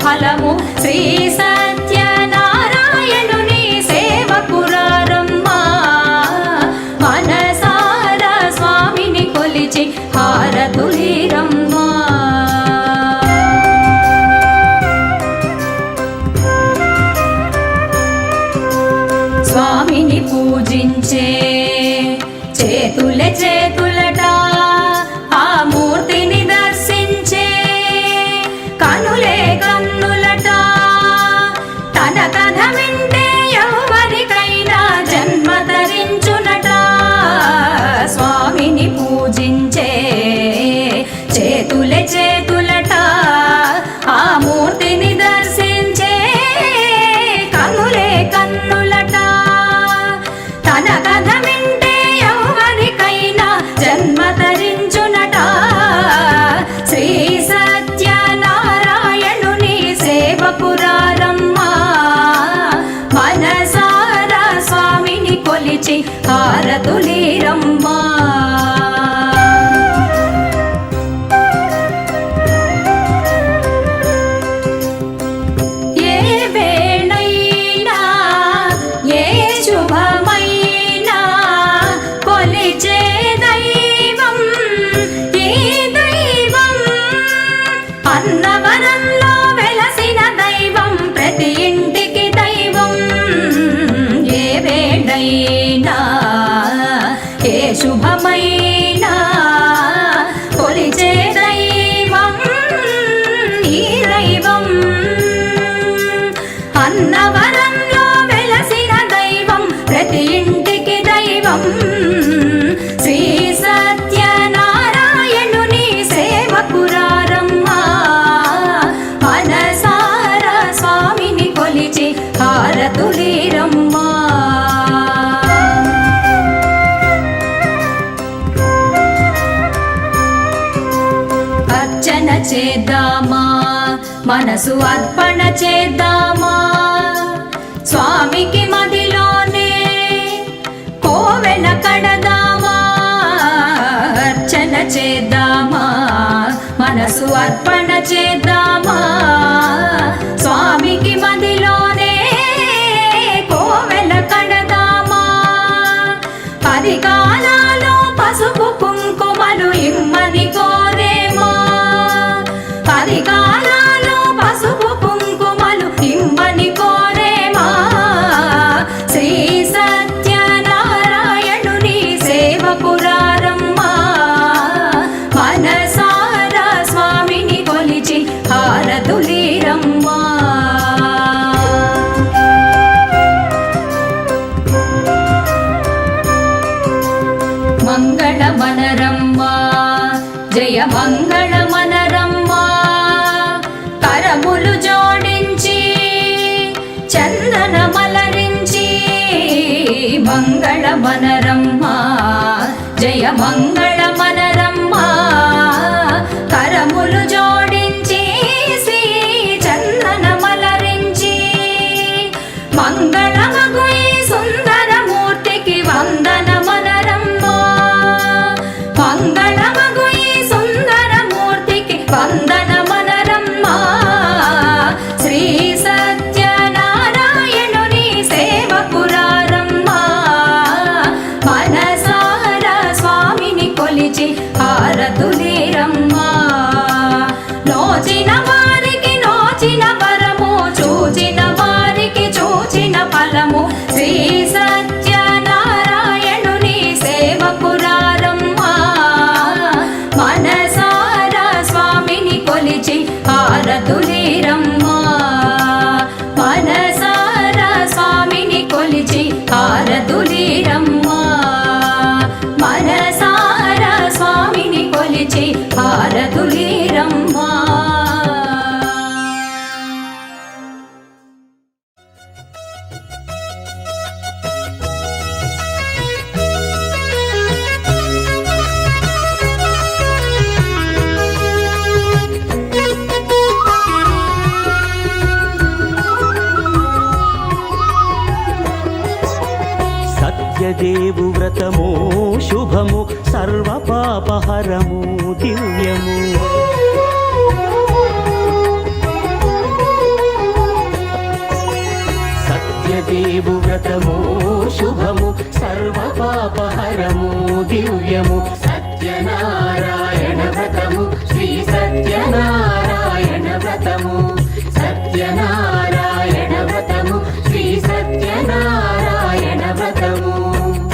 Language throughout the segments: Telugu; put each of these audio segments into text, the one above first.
ఫలము శ్రీ సత్యనారాయణుని సేవకురారమ్మ మనసార స్వామిని కొలిచి హారతులీరమ్మ స్వామిని పూజించే చేతులే చేతులట ఆ మూర్తిని దర్శించే కనులే కన్నులట తన కథ వింటే ఎవరికైనా జన్మ ధరించునట స్వామిని పూజించే చేతులే చేతులట ఆ మూర్తిని దర్శించే కనులే కన్నులట తన కథ వింటే ఎవరికైనా జన్మ ధరించునట శ్రీ సత్యనారాయణుని సేవకురారమ్మ మనసార స్వామిని కొలిచి హారతులీరమ్మ ఏ వేళైనా ఏ శుభమైనా కొలిచే దైవం ఈ దైవం అన్నవరంలో వెలసిన దైవం ప్రతి ఇంటికి దైవం ఏ వేళైనా ఏ శుభమైనా కొలిచే దైవం ఈ దైవం అన్నవరంలో వెలసిన దైవం ప్రతి ఇంటికి దైవం శ్రీ సత్యనారాయణుని సేవకురారమ్మ మనసార స్వామిని కొలిచి హారతులీరమ్మ అర్చన చేద్దామా మనసు అర్పణ చేద్దామా స్వామికి మదిలోనే కోవెల కడదామా అర్చన చేద్దామా మనసు అర్పణ చేద్దామా స్వామికి మదిలోనే కోవెల కడదామా పది కాలాలు పసుపు కుంకుమలు ఇమ్మని కోరేమా పది కాలాలు పసుపు కుంకుమలు ఇమ్మని కోరేమా శ్రీ సత్యనారాయణుని సేవకురారమ్మ మనసార స్వామిని కొలిచి హారతులీరమ్మ మంగళమనరమ్మ జయ మంగళమనరమ్మ కరములు జోడించి చందన మలరించి మంగళమనరమ్మ జయ మంగళమనరమ్మ కరములు జోడించి శ్రీ చందన మలరించి మంగళమగు ఈ సుందర మూర్తికి వందనమనరమ్మ మంగళమ హారతులీరమ్మా నోచిన వారికి నోచిన వరము చూచిన వారికి చూచిన ఫలము శ్రీ సత్యనారాయణుని సేవకురారమ్మా మనసారా స్వామిని కొలిచి హారతులీరమ్మా మనసారా స్వామిని కొలిచి హారతులీరమ్మా మనసారా స్వామిని కొలిచి హారతులీరమ్మా సత్యదేవు వ్రతము శుభము సర్వపాపహరము దివ్యము సత్యదేవు వ్రతము శుభము సర్వపాపహరము దివ్యము సత్యనారాయణ వ్రతము శ్రీ సత్యనారాయణ వ్రతము సత్యనారాయణ వ్రతము శ్రీ సత్యనారాయణ వ్రతము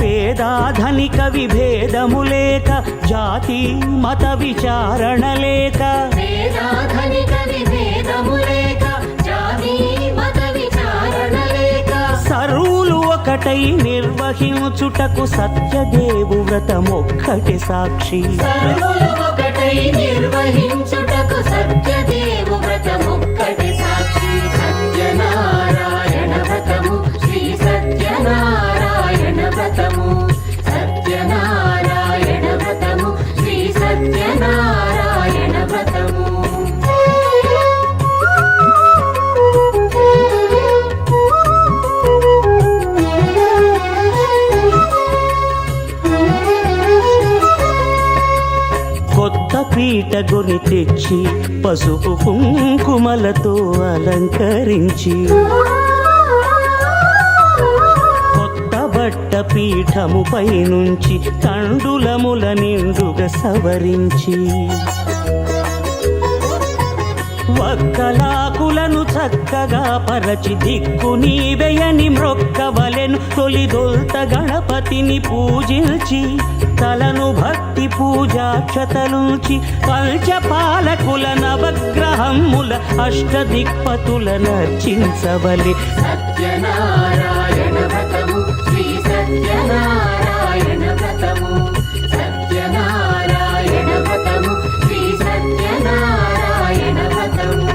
పేదాధనిక విభేదము లేక జాతి మత విచారణ లేక వేదాధనిక విభేదము లేక జాతి మత విచారణ లేక సర్వులు ఒకటై నిర్వహించుటకు సత్యదేవు వ్రతమొక్కటి సాక్షి సర్వులు ఒకటై నిర్వహించుటకు సత్యదేవు వ్రతమొక్కటి సాక్షి సత్యనారాయణ వ్రతము శ్రీ సత్యనారాయణ వ్రతము సత్యనారాయణ వ్రతము శ్రీ సత్యనారాయణ వ్రతము కొత్త పీట కొని తెచ్చి పసుపు కుంకుమలతో అలంకరించి కొత్త బట్ట పీఠముపై నుంచి తండులముల నిండుగా సవరించి వక్కలాకులను చక్కగా పరచి దిక్కు నీవెయని మ్రొక్కవలెను తొలిదొల్త గణపతిని పూజించి తలను భక్తి పూజాక్షతలుంచి పంచపాలకుల నవగ్రహముల అష్టదిక్పతుల నర్చించవలె సత్యనారాయణ వ్రతము శ్రీ సత్యనారాయణ వ్రతము సత్యనారాయణ వ్రతము శ్రీ సత్యనారాయణ వ్రతము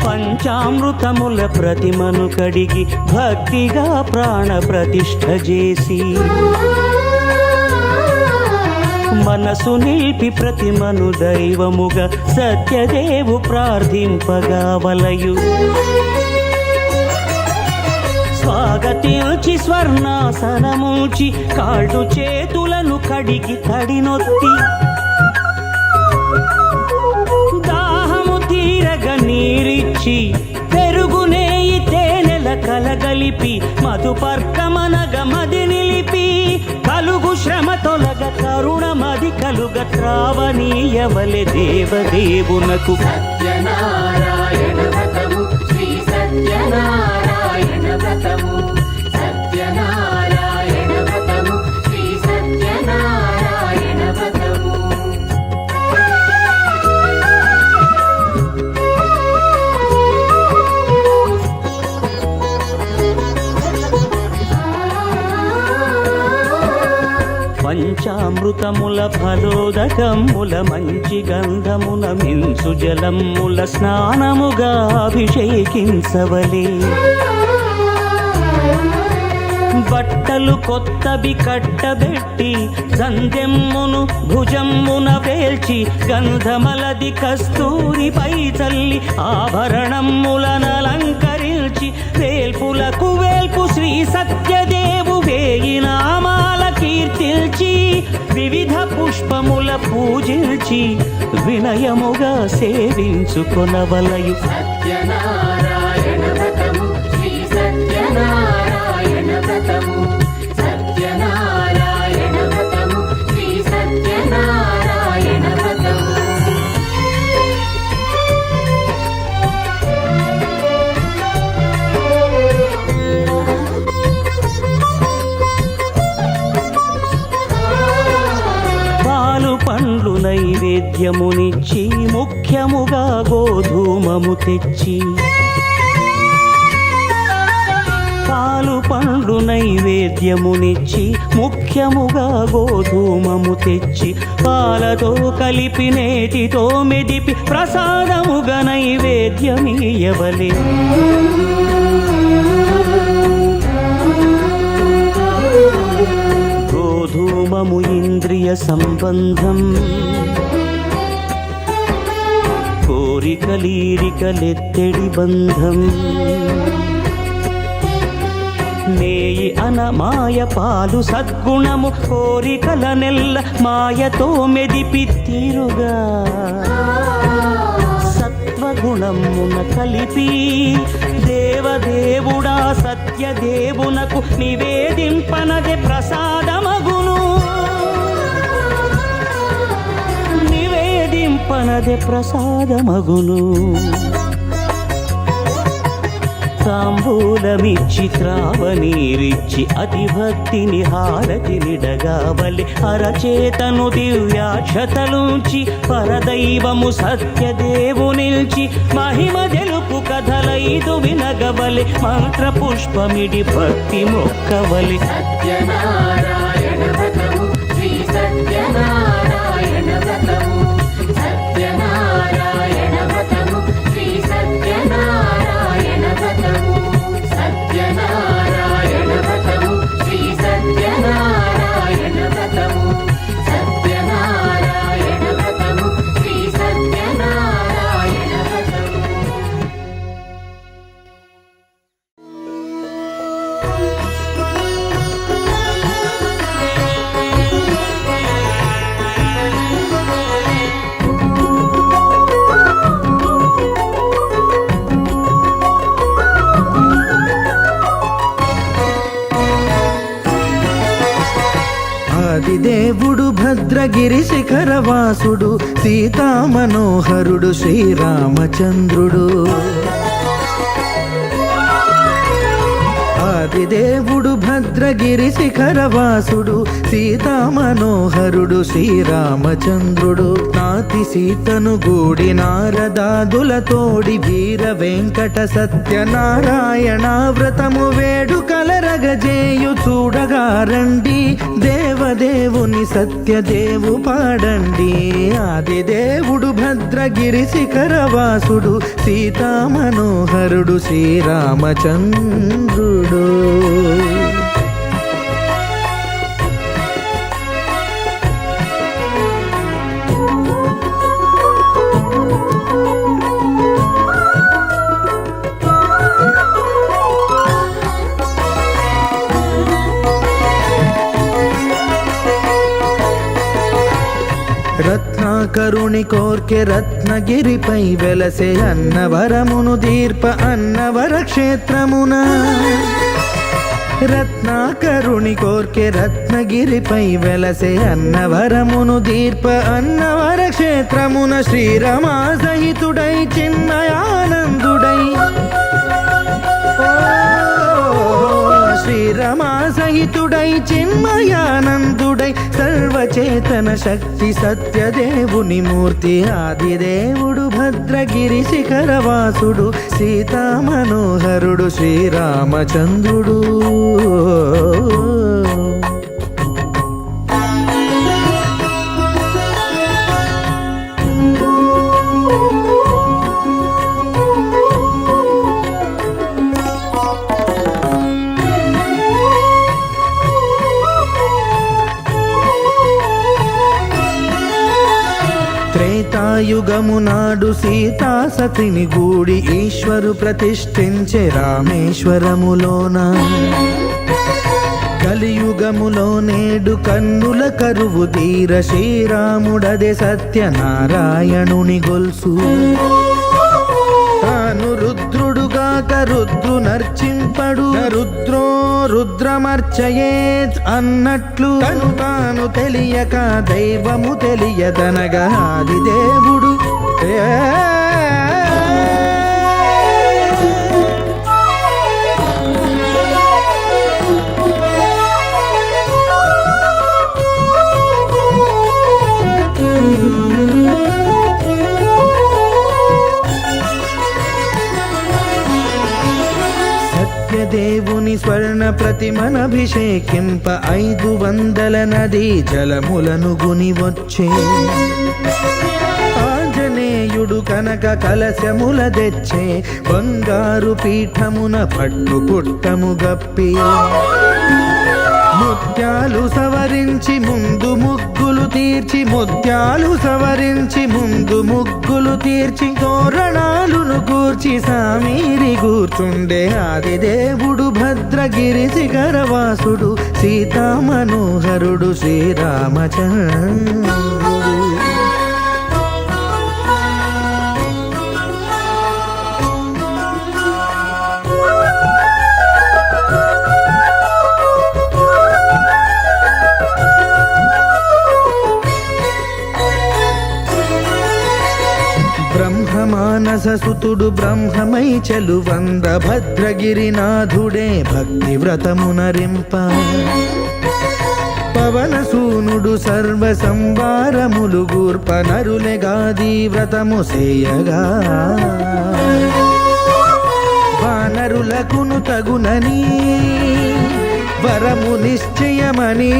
పంచామృతముల ప్రతిమను కడిగి భక్తిగా ప్రాణ ప్రతిష్ఠ చేసి మనసు నిలిపి ప్రతిమను దైవముగా సత్యదేవు ప్రార్థింపగా వలయు స్వాగతించి స్వర్ణాసనముంచి కాళ్ళు చేతులను కడిగి తడినొత్తి దాహము తీరగ నీరిచ్చి పెరుగునేయి తేనెల కలగలిపి మధుపర్కమనగ మది నిలిపి కలుగు శ్రమ తొలగ కరుణమది కలుగ త్రావనీయవలె దేవదేవునకు సత్యనారాయణ వ్రతము శ్రీ సత్యనారాయణ వ్రతము సత్యనారాయణ వ్రతము శ్రీ సత్యనారాయణ వ్రతము పంచామృతముల ఫలోదకముల మంచి గంధమున మించు జలముల స్నానముగా అభిషేకించవలే బట్టలు కొత్తవి కట్టబెట్టి సందెమ్మును భుజమ్మున పేల్చి గంధమలది కస్తూరిపై చల్లి ఆభరణములనలంకరించి వేల్పులకు వేల్పు శ్రీ సత్యదేవు వేయి నామాల కీర్తిల్చి వివిధ పుష్పముల పూజించి వినయముగా సేవించుకొనవలయు. సత్యనారాయణ వ్రతము శ్రీ సత్యనారాయణ వ్రతము సత్యనారాయణ వ్రతము శ్రీ సత్యనారాయణ వ్రతము పాలు పండ్లు నైవేద్యమునిచ్చి ముఖ్యముగా గోధూమము తెచ్చి పాలు పండ్లు నైవేద్యమునిచ్చి ముఖ్యముగా గోధూమము తెచ్చి పాలతో కలిపి నేతితో మెదిపి ప్రసాదముగా నైవేద్యమీయవలే. గోధూమము ఇంద్రియ సంబంధం కోరికలీరికలెత్తెడి బంధం నేయి అనమాయ పాలు సద్గుణము కోరికల నెల్ల మాయతో మెదిపి తీరుగా సత్వగుణమున కలిపి దేవదేవుడా సత్యదేవునకు నివేదింపనదే ప్రసాదమగును. నివేదింపనదే ప్రసాదమగును. తాంబూలమిచ్చి త్రావనీరిచ్చి అతి భక్తిని హారతినిడగావలి. అరచేతను దివ్యాక్షతలుంచి పరదైవము సత్యదేవునిల్చి మహిమ తెలుపు కథలైదు వినగవలి. మంత్ర పుష్పమిడి భక్తి మొక్కవలి. సత్యనారాయణ వ్రతము శ్రీ సత్యనారాయణ వ్రతము సత్యనారాయణ వ్రతము శ్రీ సత్యనారాయణ వ్రతము సత్యనారాయణ వ్రతము శ్రీ సత్యనారాయణ వ్రతము సత్యనారాయణ వ్రతము శ్రీ సత్యనారాయణ వ్రతము ఆదిదేవుడు భద్రగిరి శిఖరవాసుడు సీతామనోహరుడు శ్రీరామచంద్రుడు. ఆదిదేవుడు భద్రగిరి శిఖరవాసుడు సీతామనోహరుడు శ్రీరామచంద్రుడు. నాతి సీతను గూడి నారదాదులతోడి వీర వెంకట సత్యనారాయణ వ్రతము వేడుకలరగజేయు చూడగా రండి. దేవదేవుని సత్యదేవు పాడండి. ఆదిదేవుడు భద్రగిరి శిఖరవాసుడు సీతామనోహరుడు శ్రీరామచంద్రుడు. రత్నాకరుని కోర్కె రత్నగిరిపై వెలసే అన్నవరమును దీర్ప అన్నవర క్షేత్రమున. రత్నాకరుని కోర్కె రత్నగిరిపై వెలసే అన్నవరమును దీర్ప అన్నవర క్షేత్రమున. శ్రీరమా సహితుడై చిన్మయానందుడై శ్రీరమా సహితుడై చిన్మయానందుడై సర్వచేతన శక్తి సత్యదేవుని మూర్తి. ఆదిదేవుడు భద్రగిరి శిఖరవాసుడు సీతామనోహరుడు శ్రీరామచంద్రుడు. త్రేతాయుగము నాడు సీతా సతిని గూడి ఈశ్వరు ప్రతిష్ఠించే రామేశ్వరములోన. కలియుగములో నేడు కన్నుల కరువు తీర శ్రీరాముడదే సత్యనారాయణుని గొల్సు తాను రుద్రుడుగాక రుద్రు నర్చింపడు రుద్రో రుద్రమర్చయేత్ అన్నట్లు తను తాను తెలియక దైవము తెలియదనగా ఆది దేవుడు దేవుని స్వర్ణ ప్రతిమనభిషేకింప 500 నదీ జలములను గుని వచ్చే ఆంజనేయుడు కనక కలశముల తెచ్చే బంగారు పీఠమున పట్టు పుట్టము గప్పి ముత్యాలు సవరించి ముందు ముగ్గులు తీర్చి ముత్యాలు సవరించి ముందు ముగ్గులు తీర్చి తోరణాలును కూర్చి సామీరి కూర్చుండే ఆది దేవుడు భద్రగిరి శిఖరవాసుడు సీతామనోహరుడు శ్రీరామచంద్రుడు బ్రహ్మమానససుతుడు బ్రహ్మమై చలువంద భద్రగిరినాథుడే భక్తి వ్రతమునరింప పవనసూనుడు సర్వ సంవారములు గూర్ప నరులెగాది వ్రతము సేయగా వానరులకును తగునని వరము నిశ్చయమని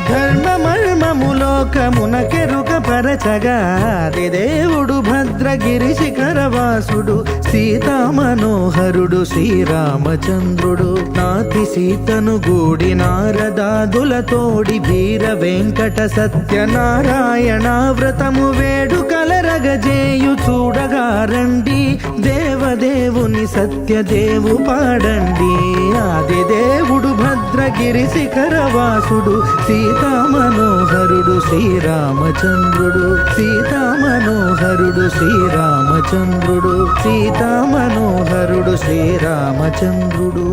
ధర్మమర్మములోకమున కెరుక పరచగా దేవుడు భద్రగిరి శిఖరవాసుడు సీతామనోహరుడు శ్రీరామచంద్రుడు నాతి సీతను గూడి నారదాదులతోడి వీర వెంకట సత్యనారాయణ వ్రతము వేడుకలరగజేయు చూడగా రండి దేవదేవుని సత్యదేవు పాడండి ఆది దేవుడు భద్రగిరి శిఖరవాసుడు సీతామనోహరుడు శ్రీరామచంద్రుడు సీతామనోహరుడు శ్రీరామచంద్రుడు సీతామనోహరుడు శ్రీరామచంద్రుడు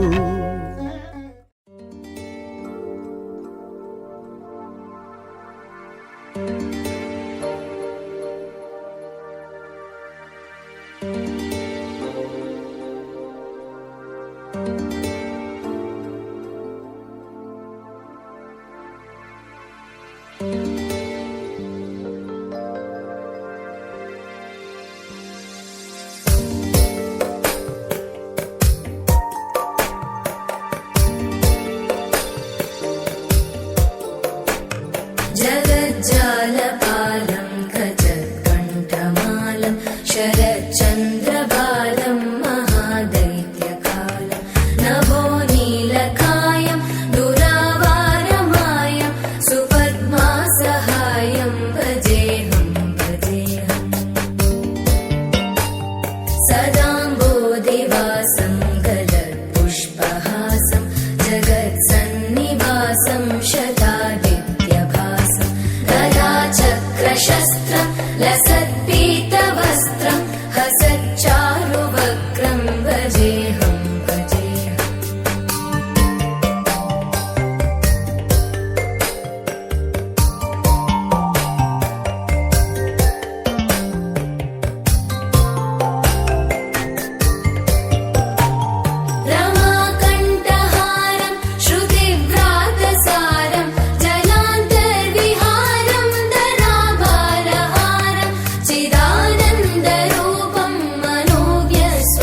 जगज्जालपालं गजत्कण्ठमालं शरच्चन्द्रबालं महादैत्यकालं नभो नीलकायं दुरावारमायं सुपद्मासहायं भजेऽहं सदाम्बोधिवासं गलत्पुष्पहासं जगत्सन्निवासं शतादित्यभासं गदाचक्रशस्त्रं लसत्पीतवस्त्रं हसच्चारुवक्त्रं भजेऽहं रमाकण्ठहारं श्रुतिव्रातसारं जलान्तर्विहारं धराभारहारं चिदानन्दरूपं मनोज्ञस्वरूपं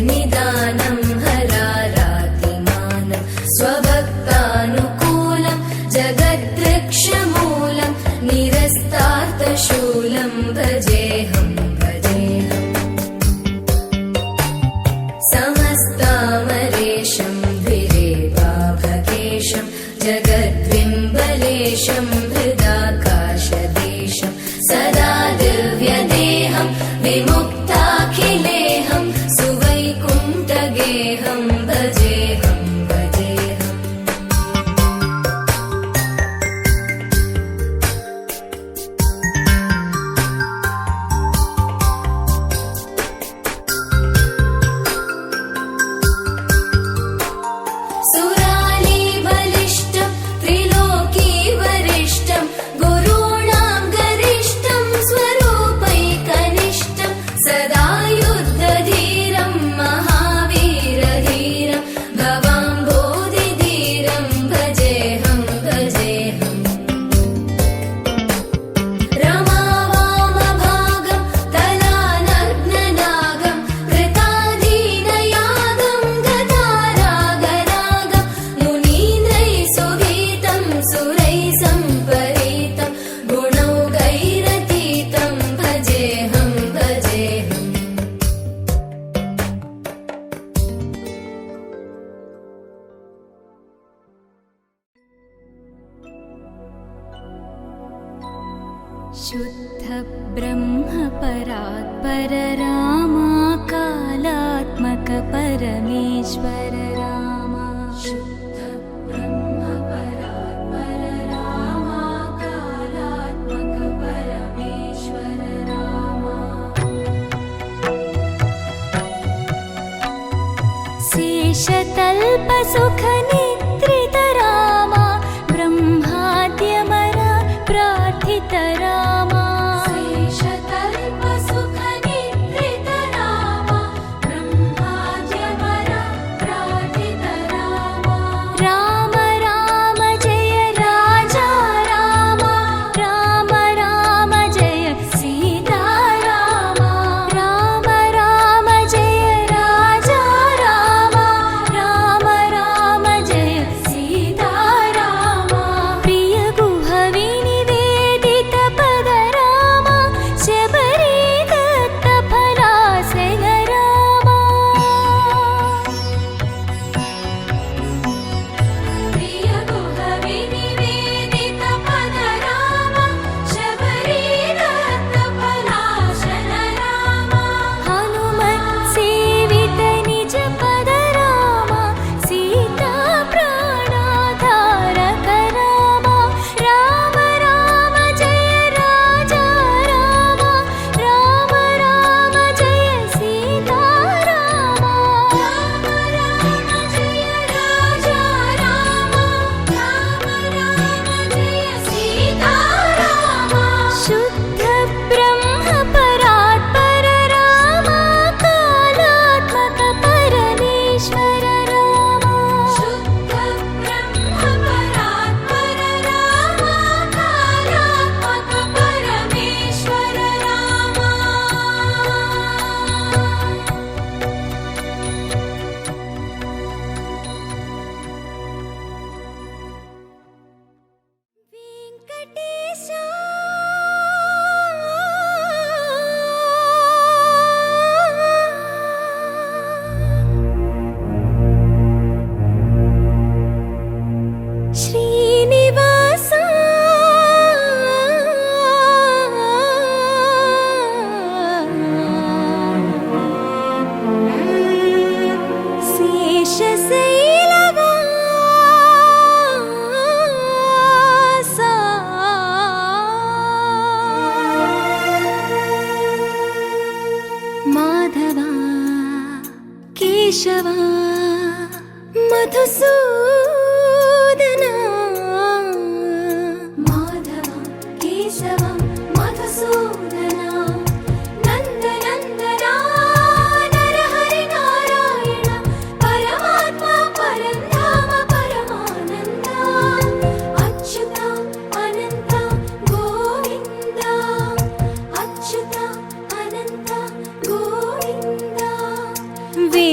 निदानं हरारातिमानं स्वभक्तानुकूलं जगद्वृक्षमूलं निरस्तार्थशूलं भजेऽहं भजेऽहम् समस्तामरेशं द्विरेवाभकेशं जगद्विम्बलेशं हृदाकाशदेशं सदा दिव्यदेहं विमुक्ताखिलेऽहं सुवैकुण्ठगेहं भजेऽहं भजेऽहम् सुरालीबलिष्ठं त्रिलोकीवरिष्ठं गुरूणां गरिष्ठं स्वरूपैकनिष्ठं सदा युद्धधीरं महावीरधीरं भवाम्भोधिधीरं भजेऽहं भजेऽहम् रमावामभागं तलानग्ननागं कृताधीनयागं गतारागरागं मुनीन्द्रैः सुगीतं सुरैः सम्परीतं गुणौघैरतीतं भजेऽहं भजेऽहम् शुद्ध ब्रह्म परात्पर रामा कालात्मक परमेश्वर रामा शुद्ध ब्रह्म परात्पर रामा कालात्मक परमेश्वर रामा शेषतल्प सुख निद्रित रामा ब्रह्माद्यमर प्रार्थित रामा शेषतल्प सुख निद्रित रामा ब्रह्माद्यमर प्रार्थित रामा राम राम जय राजा रामा राम राम जय सीता रामा राम राम जय राजा रामा राम राम जय सीता रामा प्रिय गुह विनिवेदित पद रामा शबरी दत्त फलासन रामा प्रिय गुह विनिवेदित पद रामा शबरी दत्त फलासन रामा हनुमत् सेवित निज पद रामा सीता प्राणाधारक रामा राम राम जय राजा रामा राम राम जय सीता रामा राम राम जय राजा रामा राम राम जय सीता रामा शुद्ध ब्रह्म परात्पर रामा कालात्मक परमेश्वर रामा शुद्ध ब्रह्म परात्पर रामा कालात्मक परमेश्वर रामा वेंकटेशा श्रीनिवासा शेषशैलवासा माधवा केशवा मधुसूदना माधवा केशवा मधुसूदना नन्दनन्दना नरहरि नारायण परमात्मा परन्धाम परमानन्दा अच्युता अनन्ता गोविन्दा अच्युता अनन्ता गोविन्दा वे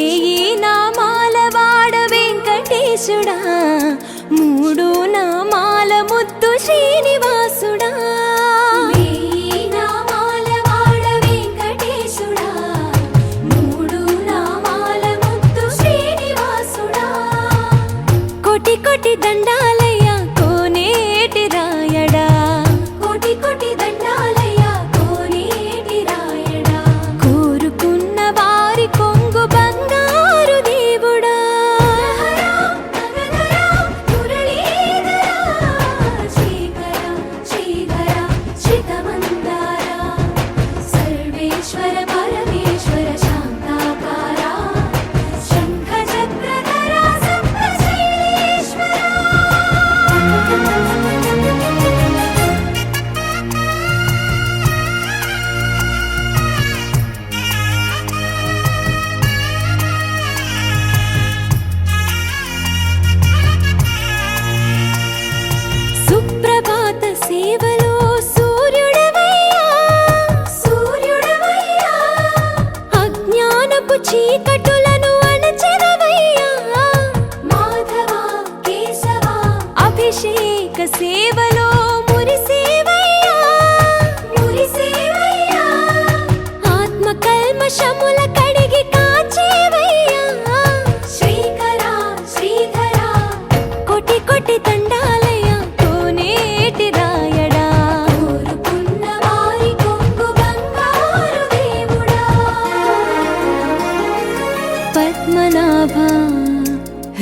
पद्मनाभ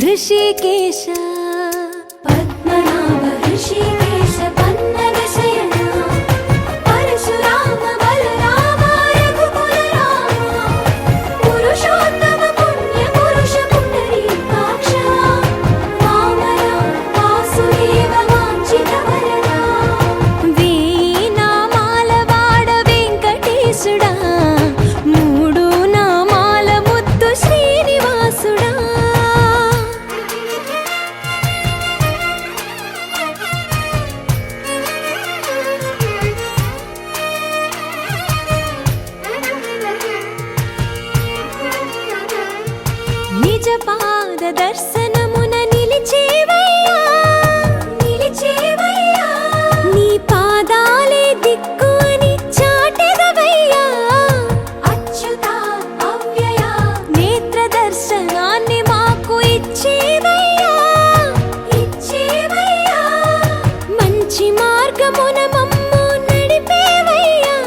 ऋषिकेश पद्मनाभ ऋषिकेश पन्नगशयन परशुराम बलराम रघुकुल राम पुरुषोत्तम पुण्य पुरुष पुंडरीकाक्ष वामन वासुदेव वाञ्छित वरदा वेयि नामाల వాడ వెంకటేశుడా మూడు నామాల ముద్దు శ్రీనివాసుడా నిజ పాద దర్శనమున నిలిచేవయ్యా నీ పాదాలే దిక్కు అని చాటెదవయ్యా అచ్యుత అవ్యయ నేత్ర దర్శనాన్ని మాకు ఇచ్చేవయ్యా మంచి మార్గమున మమ్ము నడిపేవయ్యా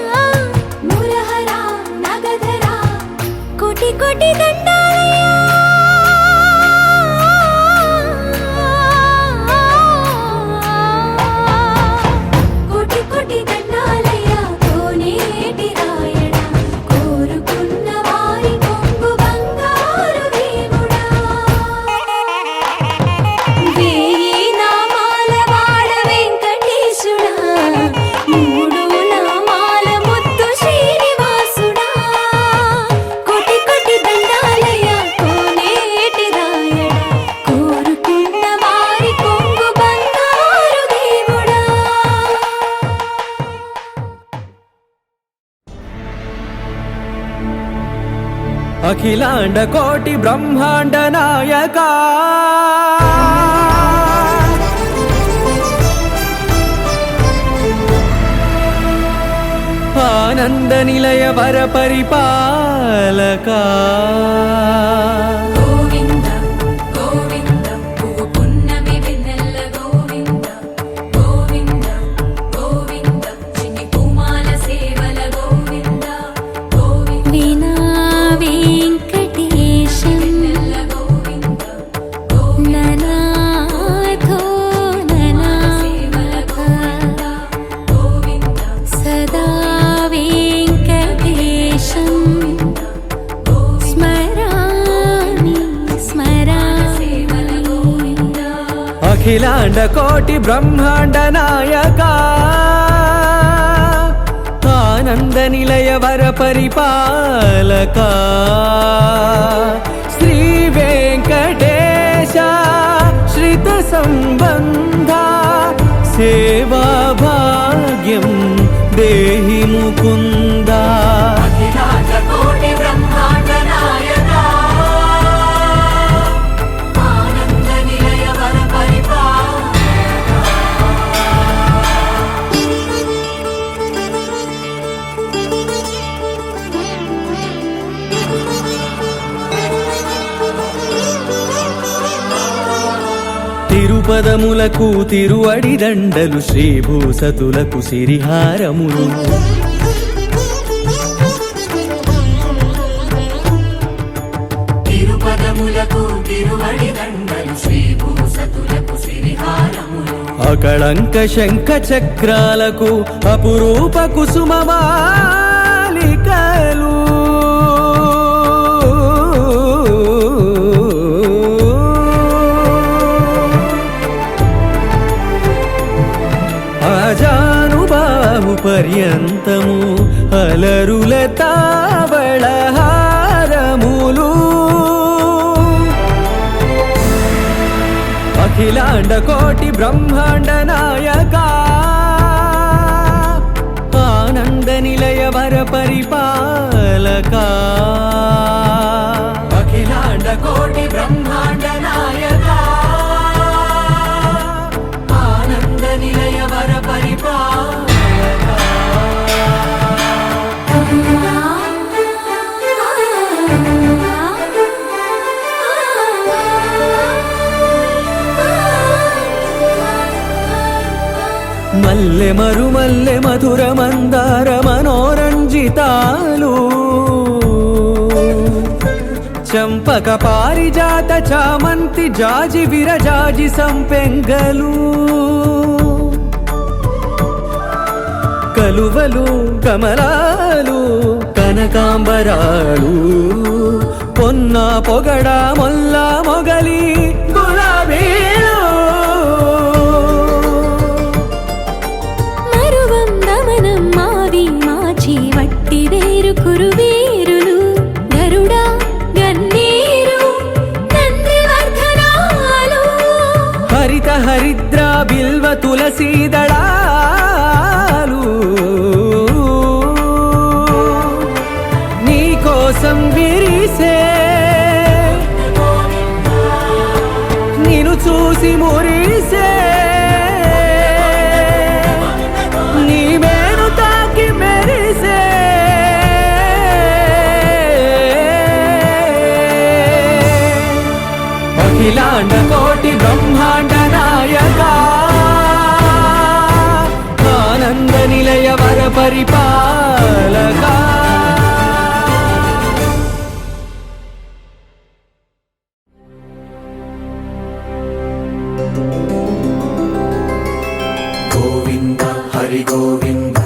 మురహర నగధర కోటి కోటి దండాలయ్యా కోటి కోటి దండాలయ్యా కోనేటి రాయణ కోరుకున్న వారి కొంగు బంగారు దేవుడా వేయి నామాల వాడ వెంకటేశుడా మూడు నామాల ముద్దు శ్రీనివాసుడా కోటి కోటి దండాలయ్యా కోనేటి రాయణ కోరుకున్న వారి కొంగు బంగారు దేవుడా అఖిలాండ కోటి బ్రహ్మాండ నాయక ఆనంద నిలయ వర పరిపాలక గోవింద గోవింద పువ్వు పున్నమి వెన్నెల గోవింద గోవింద గోవింద చిన్ని పూమాల సేవల గోవింద గోవింద వినా వెంకటేశం వెన్నెల గోవింద గోవింద ననాథో సేవల ననాథ గోవింద సదా వెంకటేశం స్మరామి సేవల గోవింద అఖిలాండ కోటి బ్రహ్మాండ నాయక ఆనంద నిలయ వర పరిపాలక శ్రీ వెంకటేశ శ్రిత సంబంధ సేవా భాగ్యం దేహి ముకుందా కోటి బ్రహ్మాండ నాయక ఆనంద నిలయ వర తిరుపదములకు తిరువడి దండలు శ్రీభూసతులకు సిరిహారములు తిరుపదములకు తిరువడి దండలు శ్రీభూసతులకు సిరిహారములు అకళంక శంఖ చక్రాలకు అపురూప కుసుమమాలికలు ఆజానుబాహు పర్యంతము అలరుల తావళహారములు అఖిలాండ కోటి బ్రహ్మాండ నాయక ఆనంద నిలయ వర పరిపాలక అఖిలాండ కోటి బ్రహ్మాండ నాయక ఆనంద నిలయ వర పరిపాలక మల్లె మరుమల్లె మధుర మందార మనోరంజితాలు చంపక పారిజాత చామంతి జాజి విరజాజి సంపెంగలు కలువలు కమలాలు కనకాంబరాలు పొన్న పొగడ మొల్ల మొగలి గులాబీలు మరువం దమనం మావి మాచి వట్టి వేరు కురువీరులు గరుడా గన్నీరు నందివర్ధనాలు హరిత హరిద్ర బిల్వ తులసీదళాలు నీ కోసం విరిసే నిన్ను చూసి మురిసే నీ మేను తాకి మెరిసే అఖిలాండ కోటి బ్రహ్మాండ నాయక ఆనంద నిలయ వర పరిపాలక గోవింద హరి గోవింద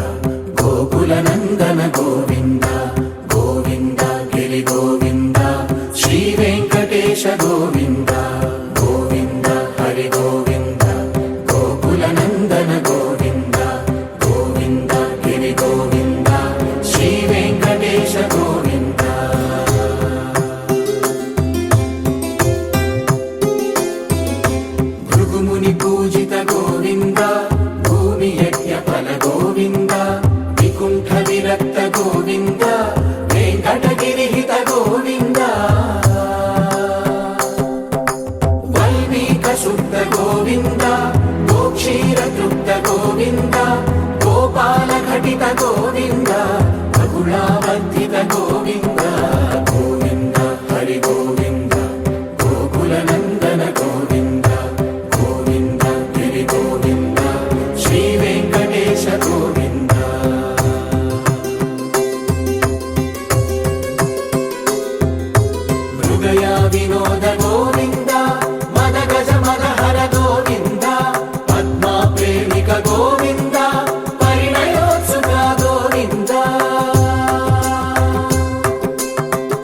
గోకుల నందన గోవింద గోవింద గిరి గోవింద శ్రీ వెంకటేశ గోవింద గోవింద హరి గోవింద గోకుల నందన గోవింద గోవింద గిరి గోవింద శ్రీ వెంకటేశ గోవింద భృగుముని పూజిత గోవింద భూమి యజ్ఞ ఫల గోవింద వికుంఠ విరక్త గోవింద వెంకటగిరిహిత గోవింద వల్మీక శుద్ధ గోవింద గోక్షీర తృప్త గోవింద గోపాల ఘటిత గోవింద బహుళావర్ధిత గోవింద గోవింద హరి గోవింద గోకుల నందన గోవింద గోవింద గిరి గోవింద శ్రీ వెంకటేశ గోవింద మృగయా వినోద గోవింద మద గజ మదహర గోవింద పద్మా ప్రేమిక గోవింద పరిణయోత్సుక గోవింద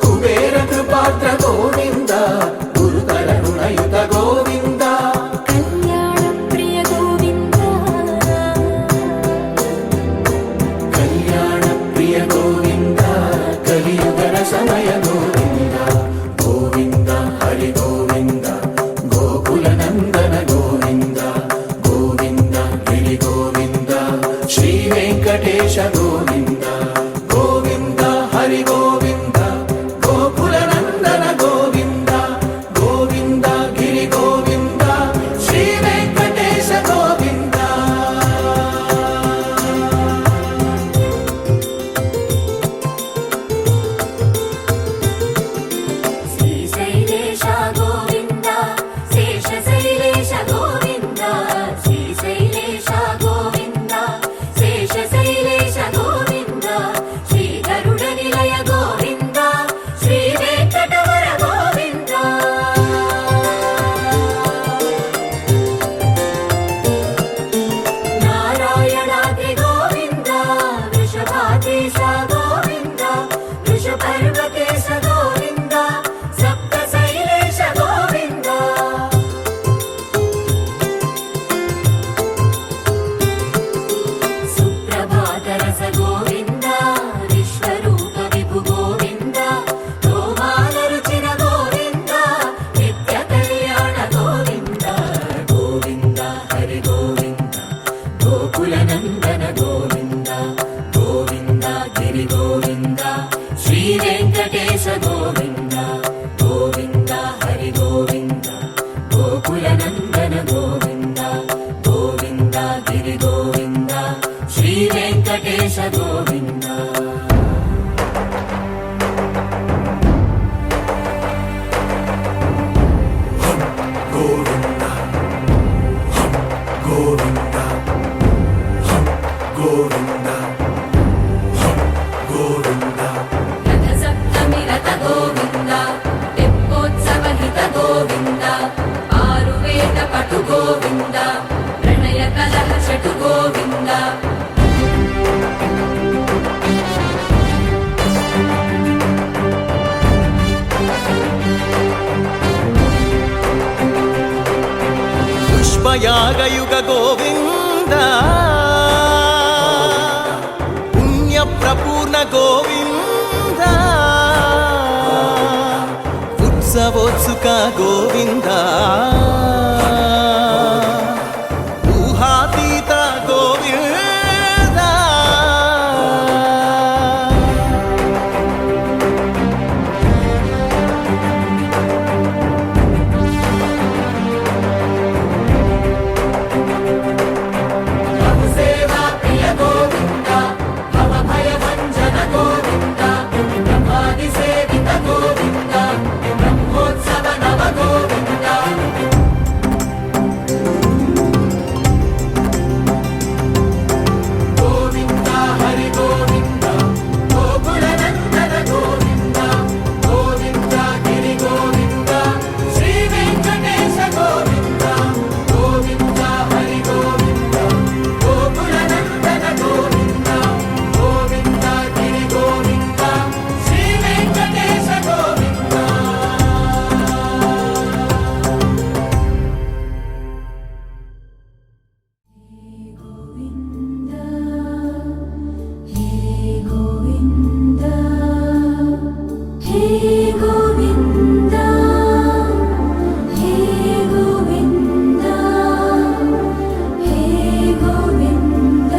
కుబేర కృపాత్ర గోవింద గురుతర రుణయుత గోవింద కళ్యాణ ప్రియ గోవింద కళ్యాణ ప్రియ గోవింద కలియుగ సమయ గోవింద గోవింద హరి ధర్మయాగయుగ గోవింద పుణ్యప్రపూర్ణ గోవింద ఉత్సవోత్సుక గోవింద ఊహాతీత గోవింద సేవా ప్రియ గోవింద భవ భయ భంజన గోవింద బ్రహ్మాది సేవిత గోవింద బ్రహ్మోత్సవ నవ గోవింద గోవింద హరి గోవింద గోకుల నందన గోవింద గోవింద గిరి గోవింద శ్రీ వెంకటేశ గోవింద గోవింద హరి గోవింద గోకుల నందన గోవింద గోవింద గిరి గోవింద శ్రీ వెంకటేశ గోవింద హే గోవింద హే గోవింద హే గోవింద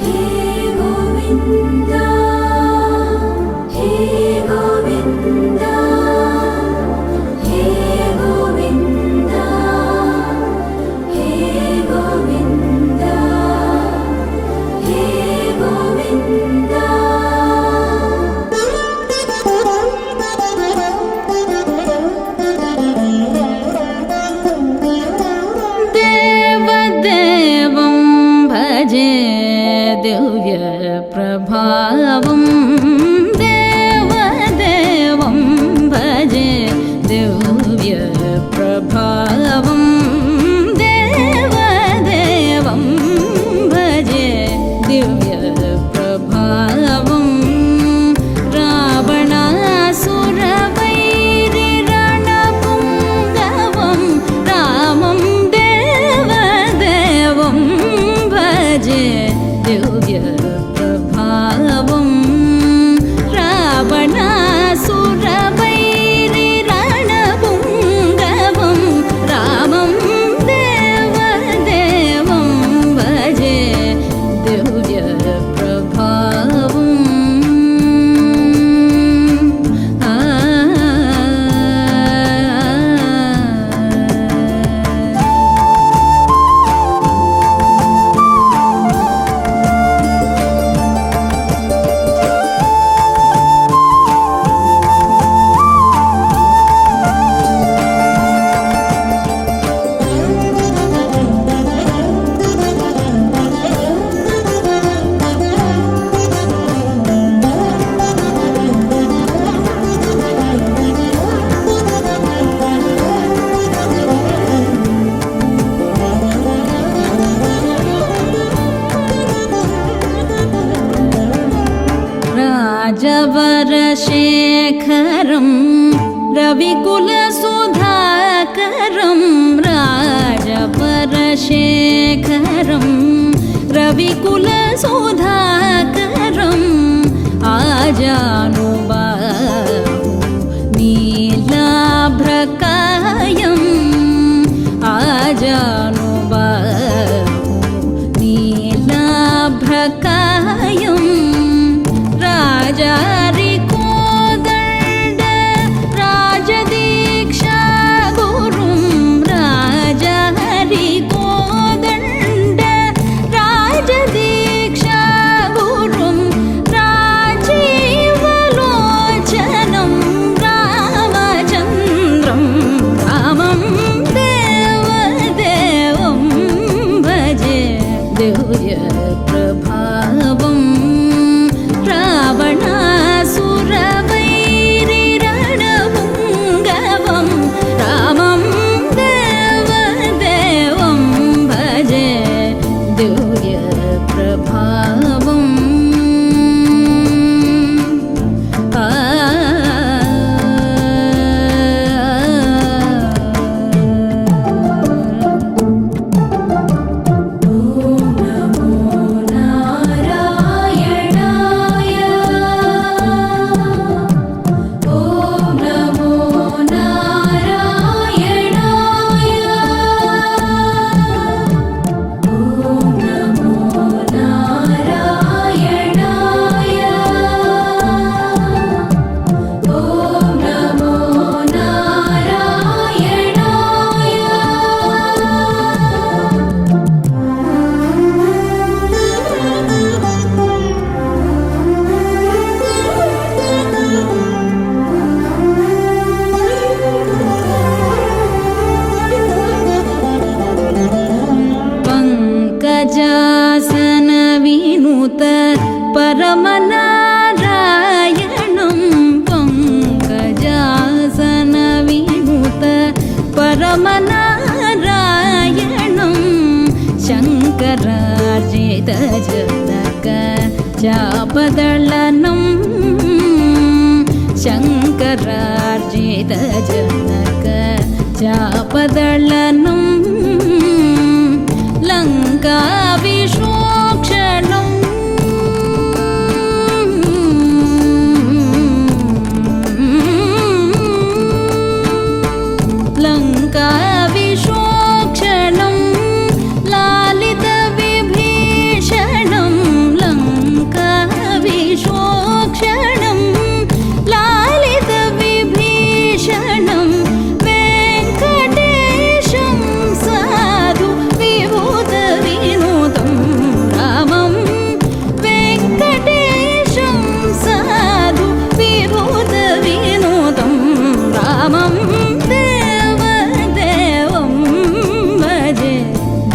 హే గోవింద హే గోవింద హే గోవింద హే గోవింద హే గోవింద దేవదేవం భజే దివ్య ప్రభావం దేవదేవం భజే దివ్య ప్రభావం దేవదేవం భజే దివ్య ప్రభావం రావణాసురవైరి రణపుంగవం రామం దేవదేవం భజే దివ్య ప్రభావం రావణాసురవైరి రణపుంగవం రామం దేవదేవం భజే దివ్య ప్రభావం ఆ राजवरशेखरं रविकुलसुधाकरं राजवरशेखरं रविकुलसुधाकरं आजानुबाहु नीलाभ्रकायं आजानुबाहु नीलाभ्रकायं राजारिकोदण्ड राजदीक्षा गुरुं राजहरिकोदण्ड राजदीक्षा गुरुं राजीवलोचनं रामचन्द्र रामनारायणं शङ्करार्जितजनक चापदलनं शङ्करार्जितजनक चापदलनं लङ्काविशोक्षणम् लङ्काविशोक्षणं लालितविभीषणं लङ्काविशोक्षणं लालितविभीषणं वेङ्कटेशं साधु विभूतविनोदं रामं वेङ्कटेशं साधु विभूतविनोदं रामं देवदेवं भजे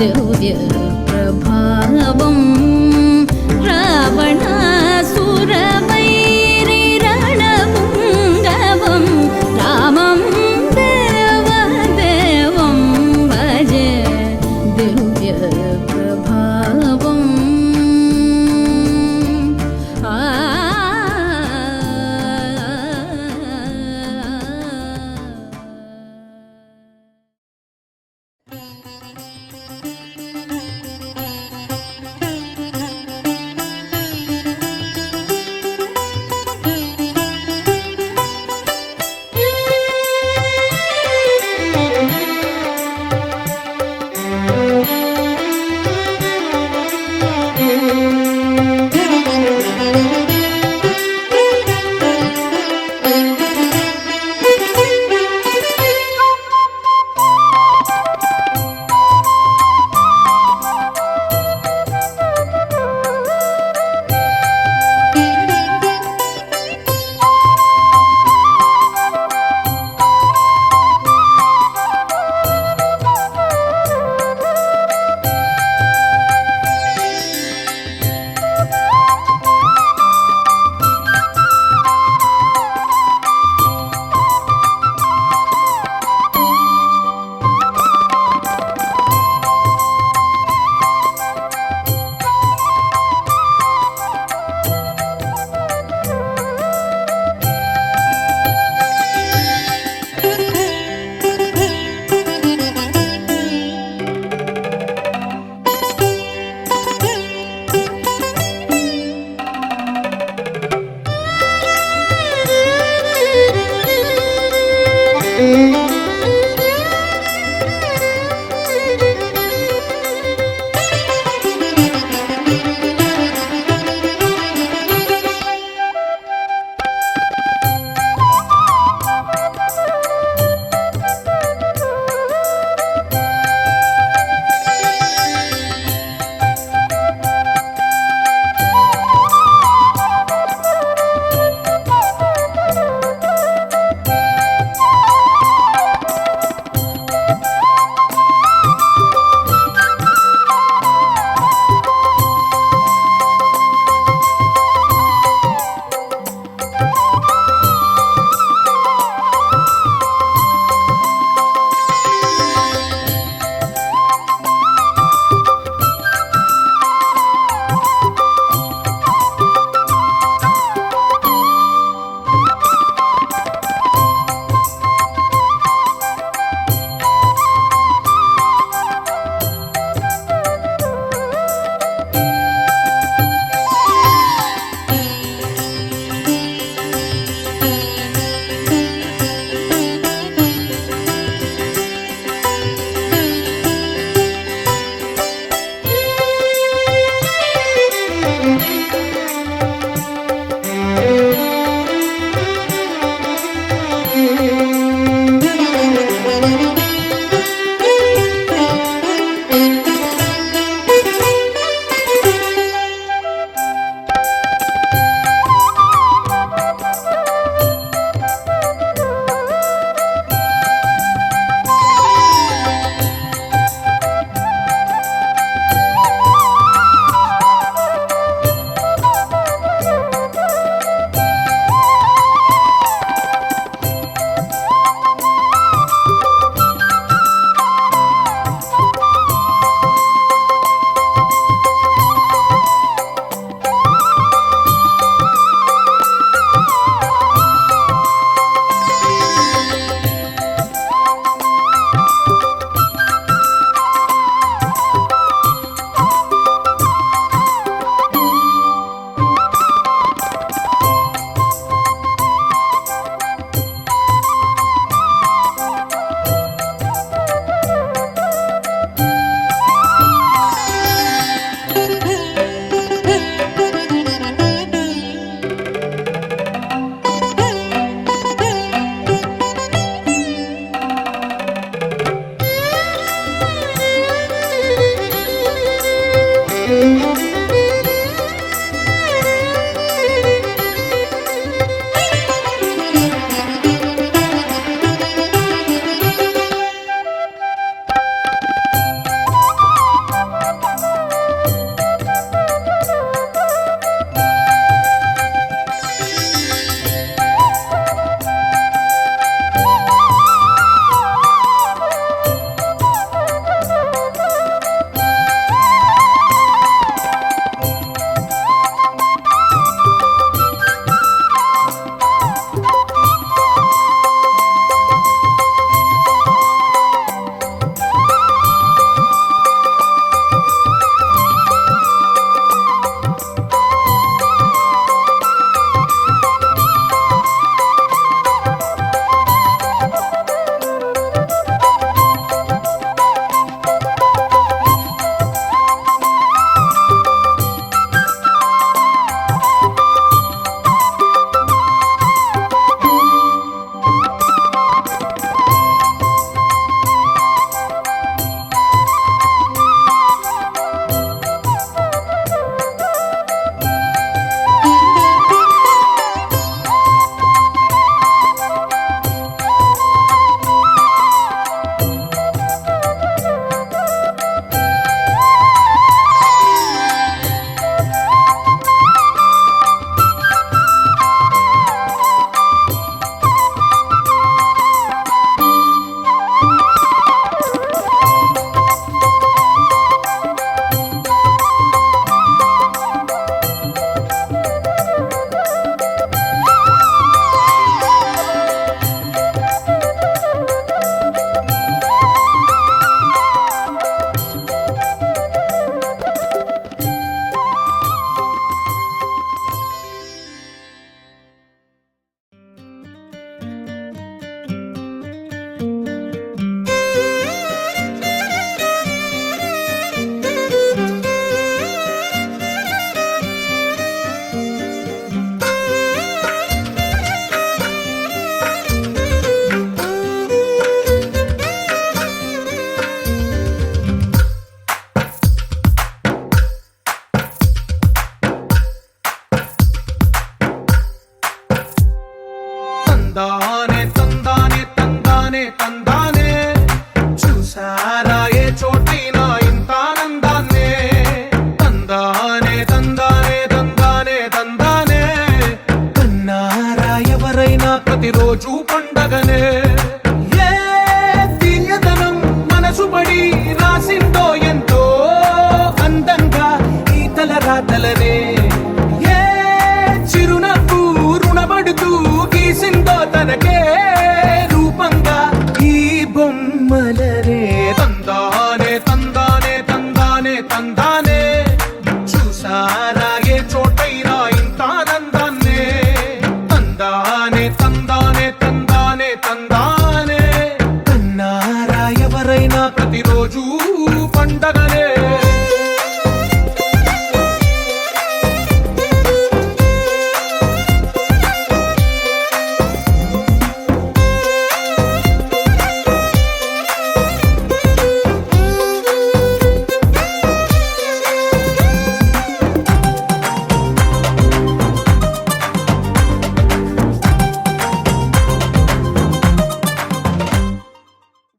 दिव्यप्रभावं रावणासुरवैरिरणपुङ्गवं रामं देवदेवं भजे दिव्यप्रभावम् Thank you.